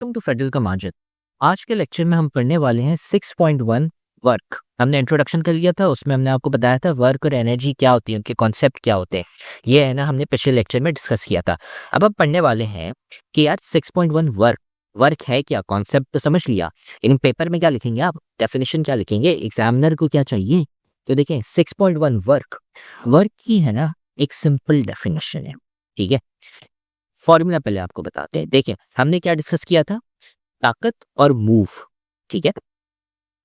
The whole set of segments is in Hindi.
वेलकम टू फेडरल का माजिद। आज के लेक्चर में हम पढ़ने वाले हैं 6.1 वर्क। हमने इंट्रोडक्शन कर लिया था, उसमें हमने आपको बताया था वर्क और एनर्जी क्या होती है, उनके कॉन्सेप्ट क्या होते हैं। ये है ना, हमने पिछले लेक्चर में डिस्कस किया था। अब हम पढ़ने वाले हैं कि यार 6.1 वर्क है क्या, कॉन्सेप्ट तो समझ लिया। इन पेपर में क्या लिखेंगे आप, डेफिनेशन क्या लिखेंगे, एग्जामिनर को क्या चाहिए। तो देखें 6.1 वर्क की है ना एक सिंपल डेफिनेशन है, ठीक है। फॉर्मूला पहले आपको बताते हैं। देखिए हमने क्या डिस्कस किया था, ताकत और मूव, ठीक है।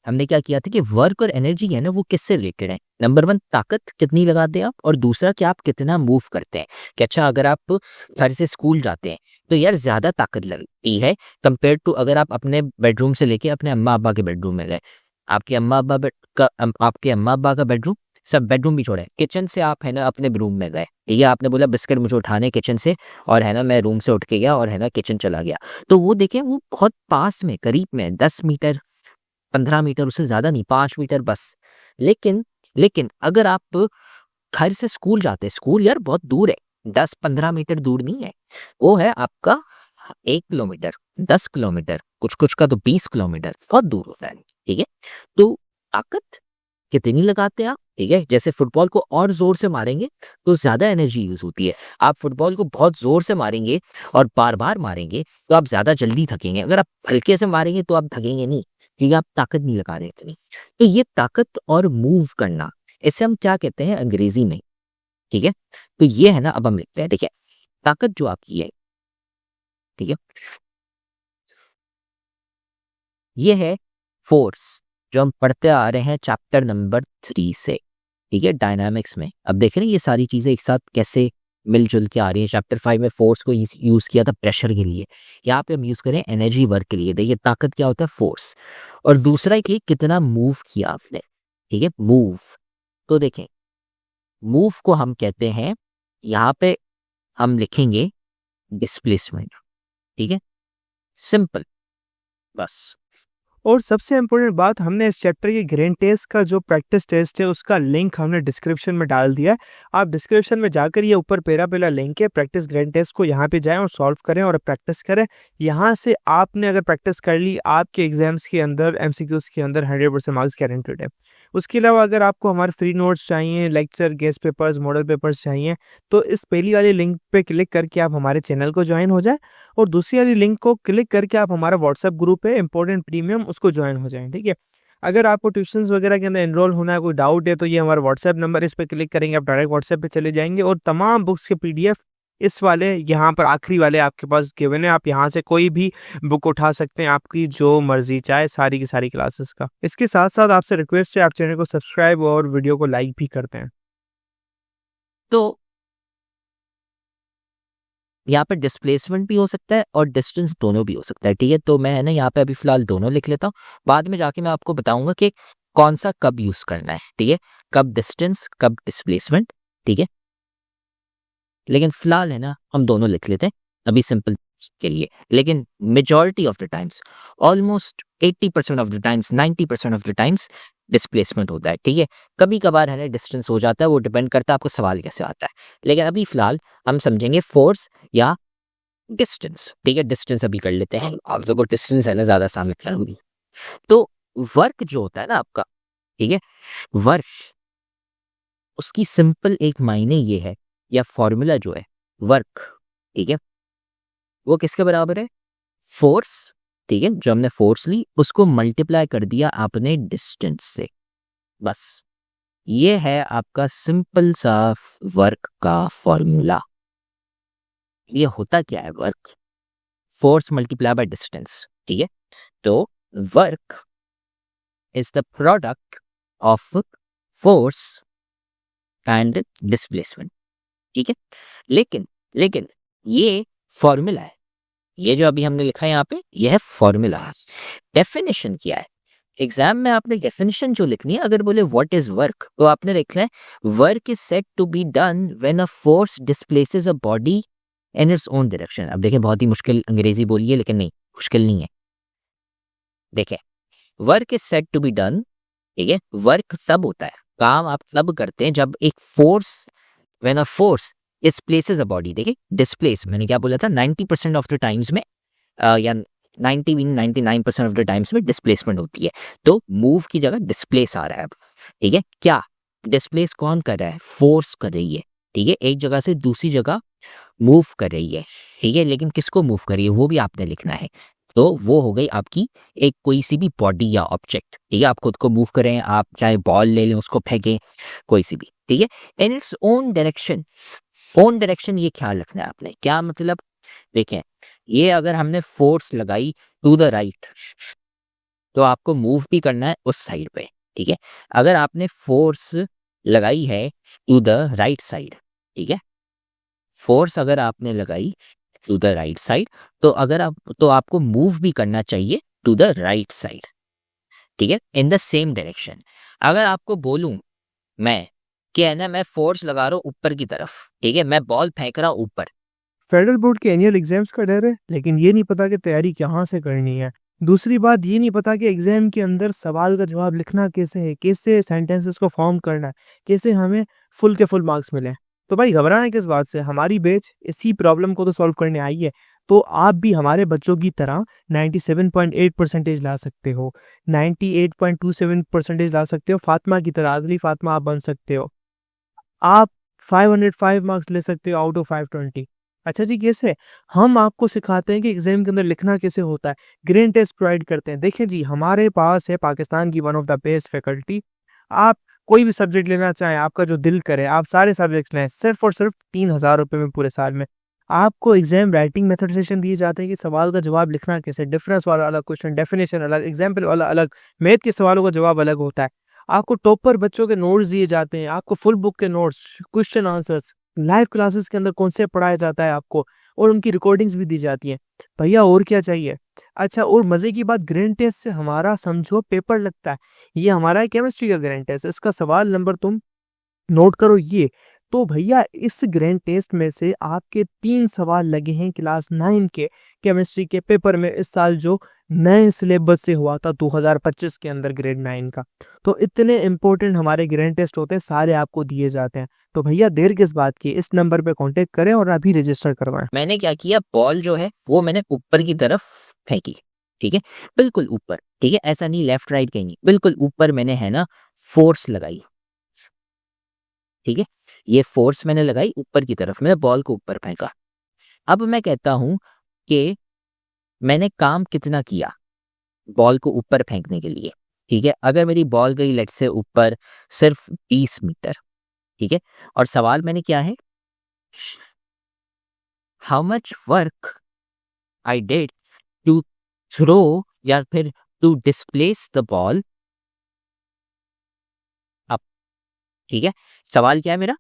हमने क्या किया था कि वर्क और एनर्जी है ना वो किससे रिलेटेड है। नंबर 1 ताकत कितनी लगाते हैं आप, और दूसरा कि आप कितना मूव करते हैं। कि अच्छा अगर आप घर से स्कूल जाते हैं तो यार ज्यादा ताकत लगती है कंपेयर टू अगर आप अपने बेडरूम से लेके अपने अम्मा अब्बा के बेडरूम में गए। आपके अम्मा अब्बा का बेडरूम, सब बेडरूम भी छोड़े, किचन से आप है ना अपने रूम में गए, ठीक है। आपने बोला बिस्किट मुझे उठाने किचन से, और है ना मैं रूम से उठ के गया और है ना किचन चला गया। तो वो देखें वो बहुत पास में, करीब में, 10 मीटर 15 मीटर, उससे ज्यादा नहीं, 5 मीटर बस। लेकिन लेकिन अगर आप घर से स्कूल जाते, स्कूल यार बहुत दूर है, 10-15 मीटर दूर नहीं है, वो है आपका 1 किलोमीटर, 10 किलोमीटर, कुछ कुछ का तो 20 किलोमीटर, बहुत दूर होता है, ठीक है। तो ताकत कितनी लगाते हैं आप, ठीक है। जैसे फुटबॉल को और जोर से मारेंगे तो ज्यादा एनर्जी यूज होती है। आप फुटबॉल को बहुत जोर से मारेंगे और बार बार मारेंगे तो आप ज्यादा जल्दी थकेंगे। अगर आप हल्के से मारेंगे तो आप थकेंगे नहीं, क्योंकि आप ताकत नहीं लगा रहे इतनी। तो ये ताकत और मूव करना, इसे हम क्या कहते हैं अंग्रेजी में, ठीक है। तो ये है ना, अब हम लिखते हैं, देखिए ताकत जो आपकी है, ठीक है, ये है फोर्स, जो हम पढ़ते आ रहे हैं चैप्टर नंबर 3 से, ठीक है, डायनामिक्स में। अब देखें ना ये सारी चीजें एक साथ कैसे मिलजुल के आ रही है। चैप्टर 5 में फोर्स को यूज किया था प्रेशर के लिए, यहाँ पे हम यूज करें एनर्जी वर्क के लिए। देखिए ताकत क्या होता है, फोर्स, और दूसरा कि कितना मूव किया आपने, ठीक है, मूव। तो देखें मूव को हम कहते हैं, यहाँ पे हम लिखेंगे डिस्प्लेसमेंट, ठीक है, सिंपल, बस। और सबसे इम्पोर्टेंट बात, हमने इस चैप्टर के ग्रेन टेस्ट का जो प्रैक्टिस टेस्ट है उसका लिंक हमने डिस्क्रिप्शन में डाल दिया है। आप डिस्क्रिप्शन में जाकर ये ऊपर पहला लिंक है प्रैक्टिस ग्रेन टेस्ट को, यहाँ पे जाएं और सॉल्व करें और प्रैक्टिस करें। यहाँ से आपने अगर प्रैक्टिस कर ली, आपके एग्जाम्स के अंदर एमसीक्यूज के अंदर 100% मार्क्स गारंटेड है। उसके अलावा अगर आपको हमारे फ्री नोट्स चाहिए, lecture, guest papers, model papers चाहिए, तो इस पहली वाली लिंक पे क्लिक करके आप हमारे चैनल को ज्वाइन हो जाए, और दूसरी वाली लिंक को क्लिक करके आप हमारा व्हाट्सएप ग्रुप है इंपॉर्टेंट प्रीमियम, उसको ज्वाइन हो जाएं, ठीक है। अगर आपको ट्यूशंस वगैरह के अंदर एनरोल होना है, कोई डाउट है, तो ये हमारा व्हाट्सएप नंबर, इस पर क्लिक करेंगे आप डायरेक्ट व्हाट्सएप पे चले जाएंगे, और तमाम बुक्स के पीडीएफ इस वाले यहाँ पर आखिरी वाले आपके पास गिवन है। आप यहाँ से कोई भी बुक उठा सकते हैं, आपकी जो मर्जी चाहे, सारी की सारी क्लासेस का। इसके साथ साथ आपसे रिक्वेस्ट है, आप चैनल को सब्सक्राइब और वीडियो को लाइक भी करते हैं। तो यहाँ पे डिस्प्लेसमेंट भी हो सकता है और डिस्टेंस दोनों भी हो सकता है, ठीक है। तो मैं है ना यहाँ पे अभी फिलहाल दोनों लिख लेता हूँ, बाद में जाके मैं आपको बताऊंगा कि कौन सा कब यूज करना है, ठीक है, कब डिस्टेंस कब डिस्प्लेसमेंट, ठीक है। लेकिन फिलहाल है ना हम दोनों लिख लेते हैं अभी सिंपल के लिए। लेकिन majority of the times, almost 80% of the times, 90% of the times displacement होता है, ठीक है। कभी कभार है ना डिस्टेंस हो जाता है, वो डिपेंड करता है आपको सवाल कैसे आता है। लेकिन अभी फिलहाल हम समझेंगे फोर्स या डिस्टेंस, ठीक है। डिस्टेंस अभी कर लेते हैं, आप लोगों को डिस्टेंस है ना ज्यादा आसान लगता है अभी। तो वर्क जो होता है ना आपका, ठीक है, वर्क, उसकी सिंपल एक मायने ये है, या फॉर्मूला जो है वर्क, ठीक है, वो किसके बराबर है, फोर्स, ठीक है। जो हमने फोर्स ली उसको मल्टीप्लाई कर दिया आपने डिस्टेंस से, बस। ये है आपका सिंपल सा वर्क का फॉर्मूला। ये होता क्या है work, force multiply by distance, ठीक है। तो work is the product of force and displacement, ठीक है। लेकिन लेकिन ये फॉर्मूला है, ये जो अभी हमने लिखा है यहाँ पे, ये है फॉर्मूला। डेफिनेशन क्या है, एग्जाम में आपने डेफिनेशन जो लिखनी है, अगर बोले व्हाट इज वर्क, तो आपने लिखना है work is said to be done when a force displaces a body in its own direction. अब देखें बहुत ही मुश्किल अंग्रेजी बोली है, लेकिन नहीं, मुश्किल नहीं है। देखें work is said to be done, ठीक है, वर्क तब होता है, काम आप तब करते हैं जब एक force, when a force displaces a body. देखिए डिस्प्लेस मैंने क्या बोला था, 90% ऑफ द टाइम्स में या 99% ऑफ द टाइम्स में डिस्प्लेसमेंट होती है। तो मूव की जगह डिस्प्लेस आ रहा है अब, ठीक है। क्या डिस्प्लेस कौन कर रहा है? फोर्स कर रही है, ठीक है, एक जगह से दूसरी जगह मूव कर रही है, ठीक है। लेकिन किसको मूव कर रही है वो भी आपने लिखना है। तो वो हो गई आपकी एक कोई सी भी बॉडी या ऑब्जेक्ट, ठीक है। आप खुद को मूव करें, आप चाहे बॉल ले लें उसको फेंकें, कोई सी भी, ठीक है, इन its own direction. Own direction ये ख्याल रखना है आपने। क्या मतलब? देखें, ये अगर हमने फोर्स लगाई टू द राइट तो आपको मूव भी करना है उस साइड पे, ठीक है। अगर आपने फोर्स लगाई है टू द राइट साइड, ठीक है, फोर्स अगर आपने लगाई टू द राइट साइड तो आपको मूव भी करना चाहिए टू द राइट साइड, ठीक है, इन द सेम डायरेक्शन। अगर आपको बोलूं मैं क्या है ना, मैं फोर्स लगा रहा हूँ ऊपर की तरफ, ठीक है, मैं बॉल फेंक रहा हूँ ऊपर। फेडरल बोर्ड के एनुअल एग्जाम्स का डर है, लेकिन ये नहीं पता कि तैयारी कहाँ से करनी है। दूसरी बात ये नहीं पता कि एग्जाम के अंदर सवाल का जवाब लिखना कैसे है, कैसे सेंटेंसेस को फॉर्म करना है, कैसे हमें फुल के फुल मार्क्स मिले। तो भाई घबराना किस बात से, हमारी बैच इसी प्रॉब्लम को तो सॉल्व करने आई है। तो आप भी हमारे बच्चों की तरह 97.8 परसेंटेज ला सकते हो, 98.27 परसेंटेज ला सकते हो, फातिमा की तरह, आदली फातिमा आप बन सकते हो। आप 505 मार्क्स ले सकते हो आउट ऑफ 520। अच्छा जी, कैसे? हम आपको सिखाते हैं कि एग्जाम के अंदर लिखना कैसे होता है, ग्रेन टेस्ट प्रोवाइड करते हैं। देखिए जी, हमारे पास है पाकिस्तान की one of the best faculty. आप कोई भी सब्जेक्ट लेना चाहें, आपका जो दिल करे, आप सारे सब्जेक्ट्स लें, सिर्फ और सिर्फ 3,000 रुपये में पूरे साल में। आपको एग्जाम राइटिंग मेथड सेशन दिए जाते हैं कि सवाल का जवाब लिखना कैसे, डिफरेंस वाला अलग क्वेश्चन, डेफिनेशन अलग, एग्जाम्पल वाला अलग, मैथ के सवालों का जवाब अलग होता है। आपको टॉपर बच्चों के नोट्स दिए जाते हैं, आपको फुल बुक के notes, question answers, live classes के अंदर कॉन्सेप्ट पढ़ाया जाता है आपको, और उनकी रिकॉर्डिंग्स भी दी जाती हैं। भैया और क्या चाहिए? अच्छा, और मजे की बात, ग्रैंड टेस्ट से हमारा समझो पेपर लगता है। ये हमारा है केमिस्ट्री का ग्रैंड टेस्ट, इसका सवाल नंबर तुम नोट करो ये। तो भैया इस ग्रैंड टेस्ट में से आपके 3 सवाल लगे हैं क्लास 9 के केमिस्ट्री के पेपर में, इस साल जो नए सिलेबस से हुआ था 2025 के अंदर ग्रेड 9 का। तो इतने इंपॉर्टेंट हमारे ग्रैंड टेस्ट होते हैं, सारे आपको दिए जाते हैं। तो भैया देर किस बात की, इस नंबर पे कांटेक्ट करें और अभी रजिस्टर करवाएं। मैंने क्या किया, बॉल जो है वो मैंने ऊपर की तरफ फेंकी, ठीक है, बिल्कुल ऊपर, ठीक है, ऐसा नहीं लेफ्ट राइट कहीं नहीं, बिल्कुल ऊपर मैंने है ना फोर्स लगाई, ठीक है। ये फोर्स मैंने लगाई ऊपर की तरफ, मैंने बॉल को ऊपर फेंका। अब मैं कहता हूं कि मैंने काम कितना किया बॉल को ऊपर फेंकने के लिए, ठीक है। अगर मेरी बॉल गई लेट से ऊपर सिर्फ 20 मीटर, ठीक है, और सवाल मैंने क्या है, how much work I did to throw या फिर to displace the ball up, ठीक है। सवाल क्या है मेरा,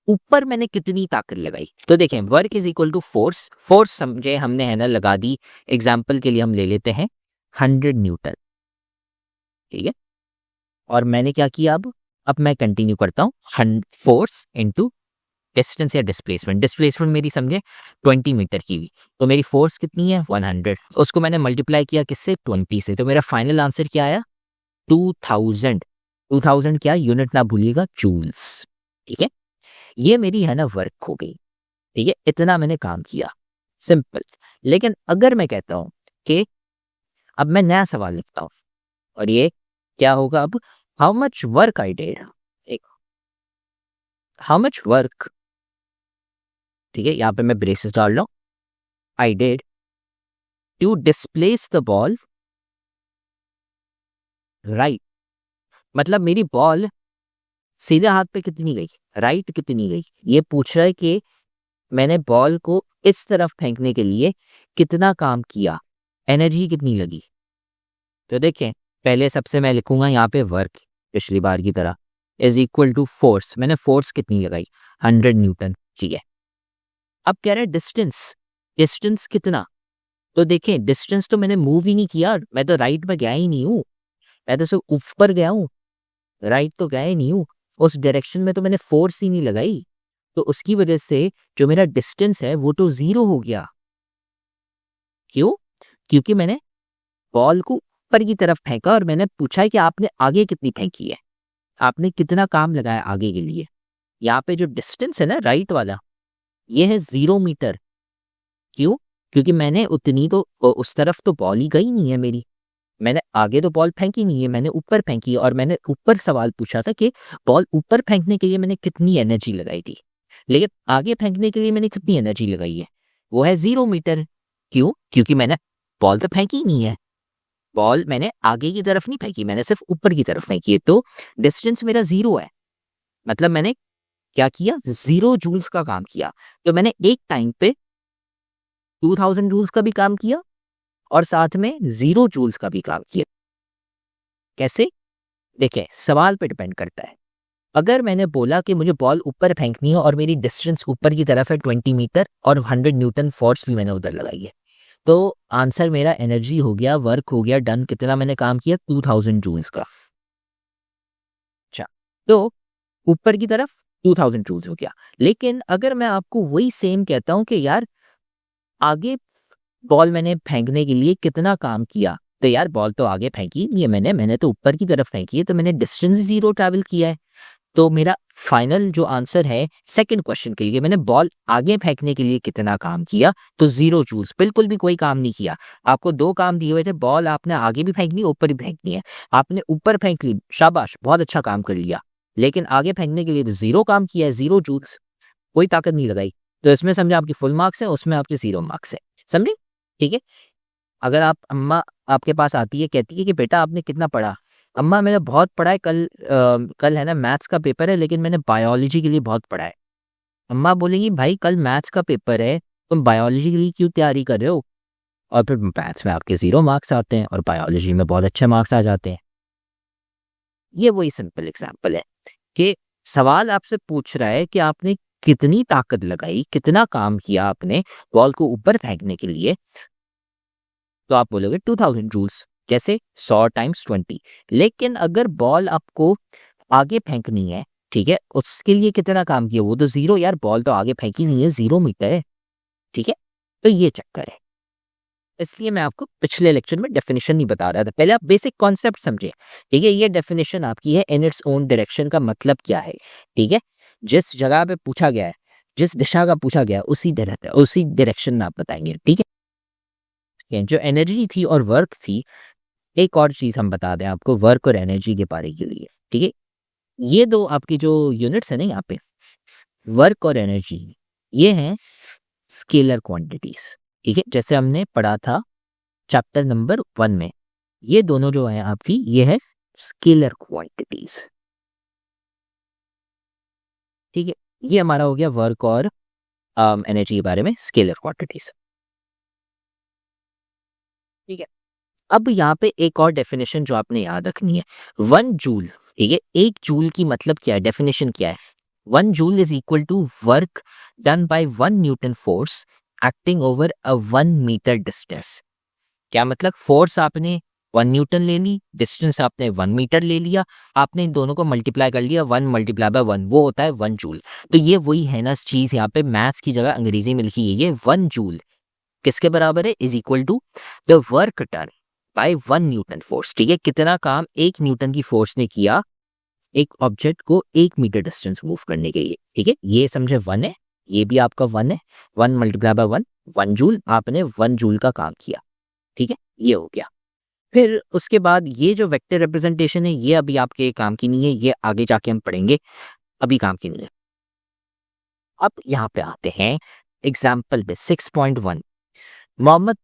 ऊपर मैंने कितनी ताकत लगाई। तो देखें, work is equal to force, force समझे हमने है ना लगा दी, एग्जाम्पल के लिए हम ले लेते हैं 100 न्यूटन, ठीक है। और मैंने क्या किया, अब मैं कंटिन्यू करता हूँ, फोर्स इनटू डिस्टेंस या डिस्प्लेसमेंट, डिस्प्लेसमेंट मेरी समझे 20 मीटर की हुई, तो मेरी फोर्स कितनी है 100, उसको मैंने मल्टीप्लाई किया किससे, 20 से, तो मेरा फाइनल आंसर क्या आया 2000। 2000 क्या, यूनिट ना भूलिएगा, जूल्स, ठीक है। ये मेरी है ना वर्क हो गई, ठीक है, इतना मैंने काम किया, सिंपल। लेकिन अगर मैं कहता हूं कि अब मैं नया सवाल लिखता हूं, और ये क्या होगा अब, how much work I did, how much work, ठीक है, यहां पे मैं ब्रेसेस डाल रहा हूं, I did to displace the ball right, मतलब मेरी बॉल सीधे हाथ पे कितनी गई, राइट कितनी गई, ये पूछ रहा है कि मैंने बॉल को इस तरफ फेंकने के लिए कितना काम किया, एनर्जी कितनी लगी। तो देखें, पहले सबसे मैं लिखूंगा यहाँ पे वर्क, पिछली बार की तरह, इज इक्वल टू फोर्स, मैंने फोर्स कितनी लगाई 100 न्यूटन, ठीक है। अब कह रहे डिस्टेंस, डिस्टेंस कितना, तो देखें डिस्टेंस तो मैंने मूव ही नहीं किया, मैं तो राइट में गया ही नहीं हूँ, मैं तो सिर्फ ऊपर गया हूँ, राइट तो गया ही नहीं हूँ, उस डायरेक्शन में तो मैंने फोर्स ही नहीं लगाई, तो उसकी वजह से जो मेरा डिस्टेंस है वो तो 0 हो गया। क्यों? क्योंकि मैंने बॉल को ऊपर की तरफ फेंका और मैंने पूछा है कि आपने आगे कितनी फेंकी है, आपने कितना काम लगाया आगे के लिए। यहाँ पे जो डिस्टेंस है ना राइट वाला, ये है 0 मीटर। क्यों? क्योंकि मैंने उतनी तो उस तरफ तो बॉल ही गई नहीं है मेरी, मैंने आगे तो बॉल फेंकी नहीं है, मैंने ऊपर फेंकी और मैंने ऊपर सवाल पूछा था कि बॉल ऊपर फेंकने के लिए मैंने कितनी एनर्जी लगाई थी, लेकिन आगे फेंकने के लिए मैंने कितनी एनर्जी लगाई है, वो है 0 मीटर। क्यों? क्योंकि मैंने बॉल तो फेंकी ही नहीं है, बॉल मैंने आगे की तरफ नहीं फेंकी, मैंने सिर्फ ऊपर की तरफ फेंकी है, तो डिस्टेंस मेरा 0 है। मतलब मैंने क्या किया? 0 जूल्स का काम किया। तो मैंने एक टाइम पे 2000 जूल्स का भी काम किया और साथ में 0 जूल्स का भी काम किया। कैसे? देखिए, सवाल पे डिपेंड करता है। अगर मैंने बोला कि मुझे बॉल ऊपर फेंकनी है और मेरी डिस्टेंस ऊपर की तरफ है 20 मीटर और 100 न्यूटन फोर्स भी मैंने उधर लगाई है, तो आंसर मेरा एनर्जी हो गया, वर्क हो गया डन। कितना मैंने काम किया? 2000 जूल्स का। अच्छा, तो ऊपर की तरफ 2000 जूल्स हो गया। लेकिन अगर मैं आपको वही सेम कहता हूं कि यार आगे बॉल मैंने फेंकने के लिए कितना काम किया, तो यार बॉल तो आगे फेंकी नहीं है मैंने तो ऊपर की तरफ फेंकी है, तो मैंने डिस्टेंस 0 ट्रैवल किया है। तो मेरा फाइनल जो आंसर है सेकंड क्वेश्चन के लिए, मैंने बॉल आगे फेंकने के लिए कितना काम किया, तो 0 जूल्स, बिल्कुल भी कोई काम नहीं किया। आपको 2 काम दिए हुए थे, बॉल आपने आगे भी फेंकनी है, ऊपर भी फेंकनी है। आपने ऊपर फेंक ली, शाबाश, बहुत अच्छा काम कर लिया। लेकिन आगे फेंकने के लिए तो 0 काम किया है, 0 जूल्स, कोई ताकत नहीं लगाई। तो इसमें समझे आपकी फुल मार्क्स है, उसमें आपके 0 मार्क्स है। समझे? ठीक है। अगर आप अम्मा आपके पास आती है, कहती है कि बेटा आपने कितना पढ़ा? अम्मा मैंने बहुत पढ़ा है, कल है ना मैथ्स का पेपर है, लेकिन मैंने बायोलॉजी के लिए बहुत पढ़ा है। अम्मा बोलेंगी भाई कल मैथ्स का पेपर है, तुम बायोलॉजी के लिए क्यों तैयारी कर रहे हो? और फिर मैथ्स में आपके 0 मार्क्स आते हैं और बायोलॉजी में बहुत अच्छे मार्क्स आ जाते हैं। ये वही सिंपल एग्जाम्पल है कि सवाल आपसे पूछ रहा है कि आपने कितनी ताकत लगाई, कितना काम किया आपने बॉल को ऊपर फेंकने के लिए, तो आप बोलोगे 2000 जूल्स। कैसे? 100 टाइम्स 20। लेकिन अगर बॉल आपको आगे फेंकनी है, ठीक है, उसके लिए कितना काम किया? वो तो 0 यार, बॉल तो आगे फेंकी नहीं है, 0 मीटर है। ठीक है, तो ये चक्कर है। इसलिए मैं आपको पिछले लेक्चर में डेफिनेशन नहीं बता रहा था, पहले आप बेसिक कॉन्सेप्ट समझे। ठीक है, ये डेफिनेशन आपकी है इन इट्स ओन डायरेक्शन का मतलब क्या है। ठीक है, जिस जगह पे पूछा गया है, जिस दिशा का पूछा गया है, उसी डायरेक्शन में आप बताएंगे। ठीक है, जो एनर्जी थी और वर्क थी, एक और चीज हम बता दें आपको वर्क और एनर्जी के बारे के लिए। ठीक है, ये दो आपकी जो यूनिट्स है ना यहाँ पे, वर्क और एनर्जी, ये हैं स्केलर क्वांटिटीज। ठीक है, जैसे हमने पढ़ा था चैप्टर नंबर 1 में, ये दोनों जो है आपकी, ये है स्केलर क्वांटिटीज। ठीक है, ये हमारा हो गया वर्क और एनर्जी के बारे में, स्केलर क्वांटिटीज। ठीक है, अब यहाँ पे एक और डेफिनेशन जो आपने याद रखनी है, 1 जूल। ठीक है, 1 जूल की मतलब क्या है, डेफिनेशन क्या है? 1 joule is equal to work done by 1 newton force acting over a 1 metre distance. क्या मतलब? फोर्स आपने 1 न्यूटन ले ली, डिस्टेंस आपने 1 मीटर ले लिया, आपने इन दोनों को मल्टीप्लाई कर लिया, 1 मल्टीप्लाई बाय 1, वो होता है 1 जूल। तो ये वही है ना चीज, यहाँ पे मैथ्स की जगह अंग्रेजी में लिखी है, ये 1 जूल किसके बराबर है? Is equal to the work done by 1 newton force. ठीक है, कितना काम 1 न्यूटन की फोर्स ने किया एक ऑब्जेक्ट को 1 मीटर डिस्टेंस मूव करने के लिए। ठीक है, ये समझे 1 है, ये भी आपका 1 है, 1 मल्टीप्लाई बाय 1, 1 जूल, आपने 1 जूल का काम किया। ठीक है, ये हो गया। फिर उसके बाद ये जो वेक्टर रिप्रेजेंटेशन है, ये अभी आपके काम की नहीं है, ये आगे जाके हम पढ़ेंगे, अभी काम की नहीं है। अब यहाँ पे आते हैं एग्जाम्पल पे 6.1, मोहम्मद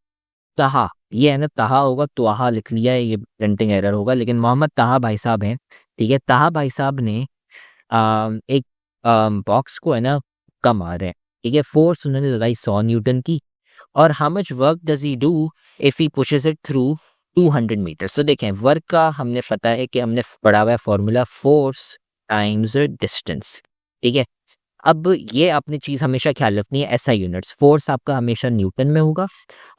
ताहा, ये है ना, ताहा होगा, तुहा लिख लिया है, ये प्रिंटिंग एरर होगा, लेकिन मोहम्मद ताहा भाई साहब हैं। ठीक है, ताहा भाई साहब ने एक बॉक्स को है ना का मार है। ठीक है, फोर्स उन्होंने लगाई 100 न्यूटन की, और how much work does he do if he pushes it through 200 metre. तो देखें, वर्क का हमने पता है कि हमने पढ़ा हुआ है फॉर्मूला, फोर्स टाइम्स डिस्टेंस। ठीक है, अब ये आपने चीज हमेशा ख्याल रखनी है, ऐसा यूनिट्स, फोर्स आपका हमेशा न्यूटन में होगा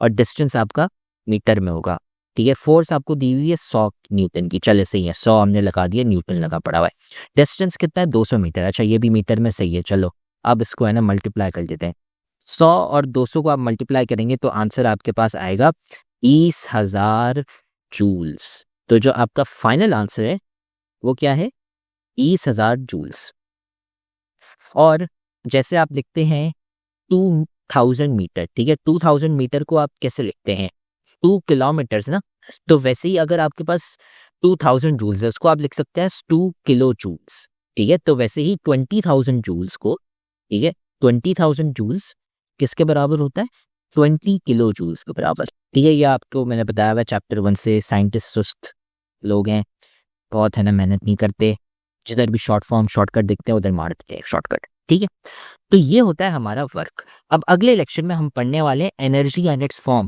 और डिस्टेंस आपका मीटर में होगा। ठीक है, फोर्स आपको दी हुई है 100 न्यूटन की, चले सही है, 100 हमने लगा दिया, न्यूटन लगा पड़ा हुआ है। डिस्टेंस कितना है? 200 मीटर। अच्छा, ये भी मीटर में सही है, चलो अब इसको है ना मल्टीप्लाई कर देते हैं। 100 और 200 को आप मल्टीप्लाई करेंगे तो आंसर आपके पास आएगा 20,000 जूल्स। तो जो आपका फाइनल आंसर है वो क्या है? 20,000 जूल्स। और जैसे आप लिखते हैं 2 2000 मीटर, ठीक है। 2000 मीटर को आप कैसे लिखते हैं, 2 किलोमीटर्स ना, तो वैसे ही अगर आपके पास 2000 जूल्स है उसको आप लिख सकते हैं 2 किलो जूल्स, ठीक है। तो वैसे ही 20,000 जूल्स को, ठीक है, 20,000 जूल्स किसके बराबर होता है, 20 किलो जूल्स के बराबर, ठीक है। ये आपको मैंने बताया हुआ चैप्टर 1 से। साइंटिस्ट सुस्त लोग हैं बहुत, है ना, मेहनत नहीं करते, जिधर भी शॉर्ट फॉर्म शॉर्टकट दिखते हैं उधर मार देते हैं शॉर्टकट, ठीक है। तो ये होता है हमारा वर्क। अब अगले लेक्चर में हम पढ़ने वाले हैं एनर्जी एंड इट्स फॉर्म।